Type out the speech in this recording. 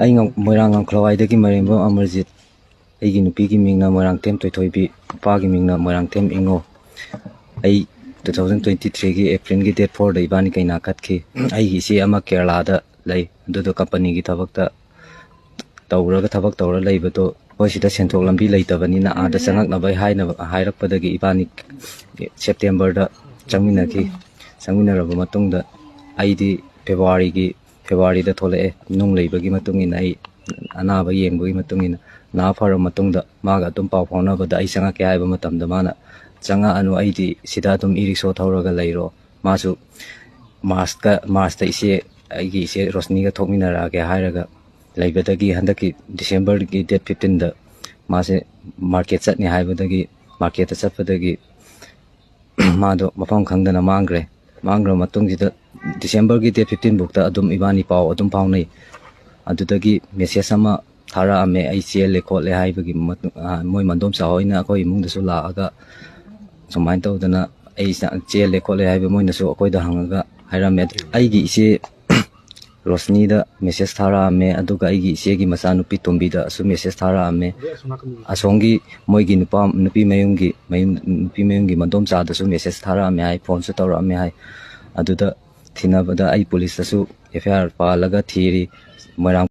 ꯑꯩ ꯃꯣꯏꯔꯥꯡ ꯉꯝꯈꯂꯋꯥꯏꯗꯒꯤ ꯃꯔꯦꯝꯕꯝ ꯑꯃꯔꯖꯤꯠ, ꯑꯩꯒꯤ ꯅꯨꯄꯤꯒꯤ ꯃꯤꯡꯅ ꯃꯣꯏꯔꯥꯡꯊꯦꯝ ꯇꯣꯏꯊꯣꯏꯕꯤ, ꯅꯨꯄꯥꯒꯤ ꯃꯤꯡꯅ ꯃꯣꯏꯔꯥꯡꯊꯦꯝ ꯏꯉꯣ. ꯑꯩ 2023ꯒꯤ ꯑꯦꯄ꯭ꯔꯤꯜꯒꯤ ꯗꯦꯠ 4ꯗ ꯏꯕꯥꯅꯤ ꯀꯩꯅꯥ ꯀꯠꯈꯤ. ꯑꯩꯒꯤ ꯏꯆꯦ ꯑꯃ ꯀꯦꯔꯂꯥꯗ ꯂꯩ, ꯑꯗꯨꯗꯣ ꯀꯝꯄꯅꯤꯒꯤ ꯊꯕꯛ ꯇꯧꯔ ꯂꯩꯕꯗꯣ ꯑꯩꯈꯣꯏ ꯁꯤꯗ ꯁꯦꯟꯊꯣꯛ ꯂꯝꯕꯤ ꯂꯩꯇꯕꯅꯤꯅ ꯑꯥꯗ ꯆꯪꯉꯛꯅꯕ ꯍꯥꯏꯔꯛꯄꯗꯒꯤ ꯏꯕꯥꯅꯤ ꯁꯦꯞꯇꯦꯝꯕꯔꯗ ꯆꯪꯃꯤꯟꯅꯈꯤ. ꯆꯪꯃꯤꯟꯅꯔꯕ ꯃꯇꯨꯡꯗ ꯑꯩꯗꯤ ꯐꯦꯕꯋꯥꯔꯤꯗ ꯊꯣꯛꯂꯛꯑꯦ. ꯅꯨꯡ ꯂꯩꯕꯒꯤ ꯃꯇꯨꯡ ꯏꯟꯅ ꯑꯩ ꯑꯅꯥꯕ ꯌꯦꯡꯕꯒꯤ ꯃꯇꯨꯡ ꯏꯟꯅ ꯅꯥꯕ ꯐꯔꯕ ꯃꯇꯨꯡꯗ ꯃꯥꯒ ꯑꯗꯨꯝ ꯄꯥꯎ ꯐꯥꯎꯅꯕꯗ ꯑꯩ ꯆꯪꯉꯛꯀꯦ ꯍꯥꯏꯕ ꯃꯇꯝꯗ ꯃꯥꯅ ꯆꯪꯉꯛꯑꯅꯨ, ꯑꯩꯗꯤ ꯁꯤꯗ ꯑꯗꯨꯝ ꯏꯔꯤꯛꯁꯣ ꯊꯧꯔꯒ ꯂꯩꯔꯣ. ꯃꯥꯁꯨ ꯃꯥꯔꯁꯇ ꯑꯩꯒꯤ ꯏꯆꯦ ꯔꯣꯁꯅꯤꯒ ꯊꯣꯛꯃꯤꯟꯅꯔꯛꯑꯒꯦ ꯍꯥꯏꯔꯒ ꯂꯩꯕꯗꯒꯤ ꯍꯟꯗꯛꯀꯤ ꯗꯤꯁꯦꯝꯕꯔꯒꯤ ꯗꯦꯠ 15ꯗ ꯃꯥꯁꯦ ꯃꯥꯔꯀꯦꯠ ꯆꯠꯅꯤ ꯍꯥꯏꯕꯗꯒꯤ ꯃꯥꯔꯀꯦꯠꯇ ꯆꯠꯄꯗꯒꯤ ꯃꯥꯗꯣ ꯃꯐꯝ ꯈꯪꯗꯅ ꯃꯥꯡꯈ꯭ꯔꯕ ꯃꯇꯨꯡꯁꯤꯗ ꯗꯤꯁꯦꯝꯕꯔꯒꯤ ꯗꯦꯠ 15ꯐꯥꯎꯗ ꯑꯗꯨꯝ ꯏꯕꯥꯅꯤ ꯄꯥꯎ ꯑꯗꯨꯝ ꯐꯥꯎꯅꯩ. ꯑꯗꯨꯗꯒꯤ ꯃꯦꯁꯦꯖ ꯑꯃ ꯊꯥꯔꯛꯑꯝꯃꯦ, ꯑꯩ ꯆꯦꯜꯂꯦ ꯈꯣꯠꯂꯦ ꯍꯥꯏꯕꯒꯤ. ꯃꯣꯏ ꯃꯟꯗꯣꯝꯆꯥ ꯍꯣꯏꯅ ꯑꯩꯈꯣꯏ ꯏꯃꯨꯡꯗꯁꯨ ꯂꯥꯛꯑꯒ ꯁꯨꯃꯥꯏꯅ ꯇꯧꯗꯅ ꯑꯩ ꯆꯦꯜꯂꯦ ꯈꯣꯠꯂꯦ ꯍꯥꯏꯕ ꯃꯣꯏꯅꯁꯨ ꯑꯩꯈꯣꯏꯗ ꯍꯪꯉꯒ ꯍꯥꯏꯔꯝꯃꯦ. ꯑꯩꯒꯤ ꯏꯆꯦ ꯔꯣꯁꯅꯤꯗ ꯃꯦꯁꯦꯖ ꯊꯥꯔꯛꯑꯝꯃꯦ, ꯑꯗꯨꯒ ꯑꯩꯒꯤ ꯏꯆꯦꯒꯤ ꯃꯆꯥꯅꯨꯄꯤ ꯇꯣꯝꯕꯤꯗꯁꯨ ꯃꯦꯁꯦꯖ ꯊꯥꯔꯛꯑꯝꯃꯦ. ꯑꯁꯣꯝꯒꯤ ꯃꯣꯏꯒꯤ ꯅꯨꯄꯤ ꯃꯌꯨꯝꯒꯤ ꯃꯟꯗꯣꯝꯆꯥꯗꯁꯨ ꯃꯦꯁꯦꯖ ꯊꯥꯔꯛꯑꯝꯃꯦ ꯍꯥꯏ, ꯐꯣꯟꯁꯨ ꯇꯧꯔꯛꯑꯝꯃꯦ ꯍꯥꯏ. ꯑꯗꯨꯗ ꯊꯤꯅꯕꯗ ꯑꯩ ꯄꯨꯂꯤꯁꯇꯁꯨ FIR ꯄꯥꯜꯂꯒ ꯊꯤꯔꯤ. ꯃꯣꯏꯔꯥꯡ